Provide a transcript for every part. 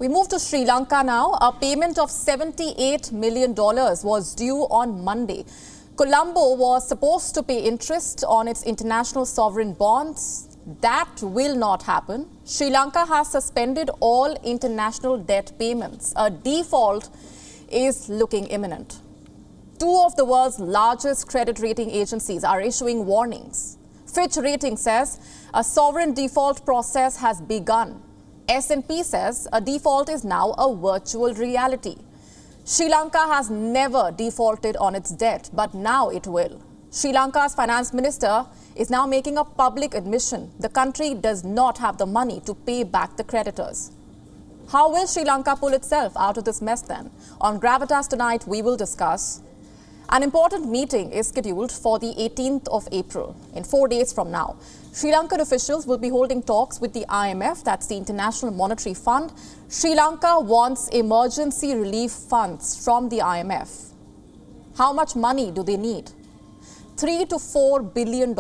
We move to Sri Lanka now. A payment of $78 million was due on Monday. Colombo was supposed to pay interest on its international sovereign bonds. That will not happen. Sri Lanka has suspended all international debt payments. A default is looking imminent. Two of the world's largest credit rating agencies are issuing warnings. Fitch Ratings says a sovereign default process has begun. S&P says a default is now a virtual reality. Sri Lanka has never defaulted on its debt, but now it will. Sri Lanka's finance minister is now making a public admission. The country does not have the money to pay back the creditors. How will Sri Lanka pull itself out of this mess then? On Gravitas tonight, we will discuss. An important meeting is scheduled for the 18th of April, in 4 days from now. Sri Lankan officials will be holding talks with the IMF, that's the International Monetary Fund. Sri Lanka wants emergency relief funds from the IMF. How much money do they need? $3 to $4 billion.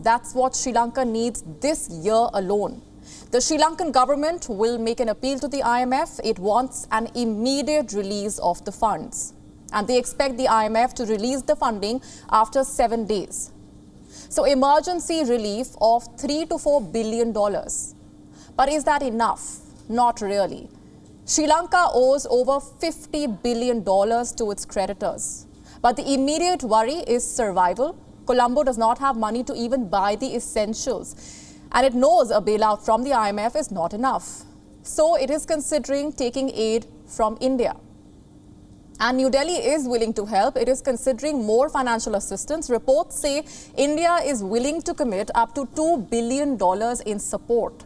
That's what Sri Lanka needs this year alone. The Sri Lankan government will make an appeal to the IMF. It wants an immediate release of the funds. And they expect the IMF to release the funding after 7 days. So emergency relief of $3 to $4 billion. But is that enough? Not really. Sri Lanka owes over $50 billion to its creditors. But the immediate worry is survival. Colombo does not have money to even buy the essentials. And it knows a bailout from the IMF is not enough. So it is considering taking aid from India. And New Delhi is willing to help. It is considering more financial assistance. Reports say India is willing to commit up to $2 billion in support.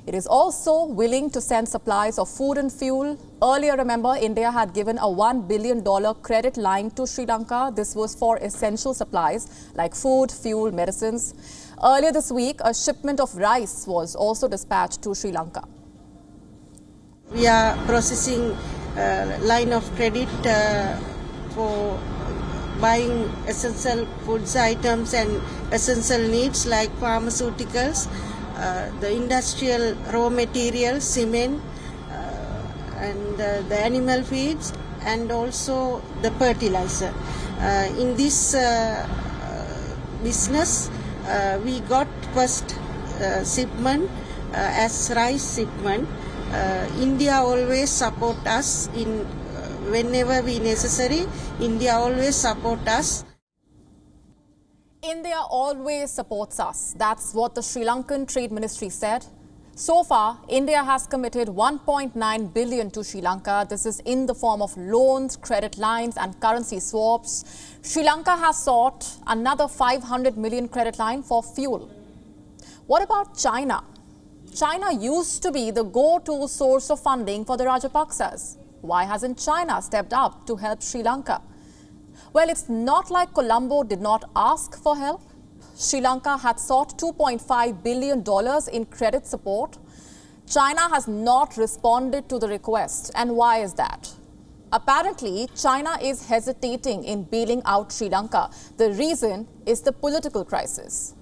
It is also willing to send supplies of food and fuel. Earlier, remember, India had given a $1 billion credit line to Sri Lanka. This was for essential supplies like food, fuel, medicines. Earlier this week, a shipment of rice was also dispatched to Sri Lanka. We are processing line of credit for buying essential foods items and essential needs like pharmaceuticals, the industrial raw materials, cement, and the animal feeds, and also the fertilizer. In this business, we got first shipment as rice shipment. India always support us in whenever we necessary. India always support us. India always supports us. That's what the Sri Lankan Trade Ministry said. So far, India has committed $1.9 billion to Sri Lanka. This is in the form of loans, credit lines and currency swaps. Sri Lanka has sought another $500 million credit line for fuel. What about China? China used to be the go-to source of funding for the Rajapaksas. Why hasn't China stepped up to help Sri Lanka? Well, it's not like Colombo did not ask for help. Sri Lanka had sought $2.5 billion in credit support. China has not responded to the request. And why is that? Apparently, China is hesitating in bailing out Sri Lanka. The reason is the political crisis.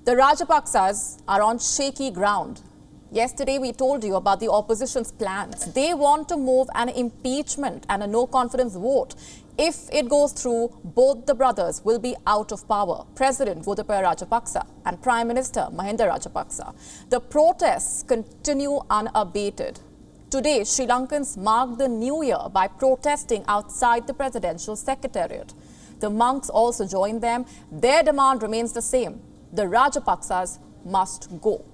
The Rajapaksas are on shaky ground. Yesterday, we told you about the opposition's plans. They want to move an impeachment and a no-confidence vote. If it goes through, both the brothers will be out of power. President Gotabaya Rajapaksa and Prime Minister Mahinda Rajapaksa. The protests continue unabated. Today, Sri Lankans mark the new year by protesting outside the presidential secretariat. The monks also joined them. Their demand remains the same. The Rajapaksas must go.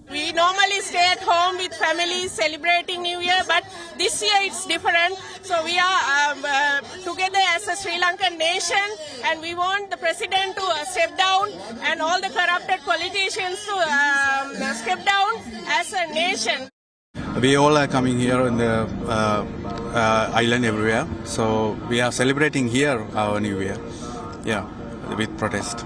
We normally stay at home with families celebrating New Year, but this year it's different. So we are together as a Sri Lankan nation, and we want the president to step down and all the corrupted politicians to step down as a nation. We all are coming here in the island everywhere. So we are celebrating here our New Year, with protest.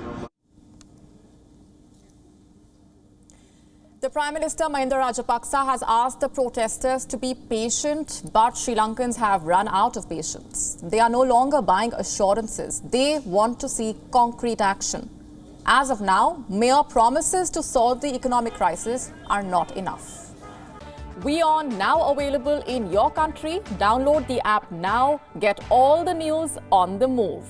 The Prime Minister Mahinda Rajapaksa has asked the protesters to be patient, but Sri Lankans have run out of patience. They are no longer buying assurances. They want to see concrete action. As of now, mere promises to solve the economic crisis are not enough. WION now available in your country. Download the app now. Get all the news on the move.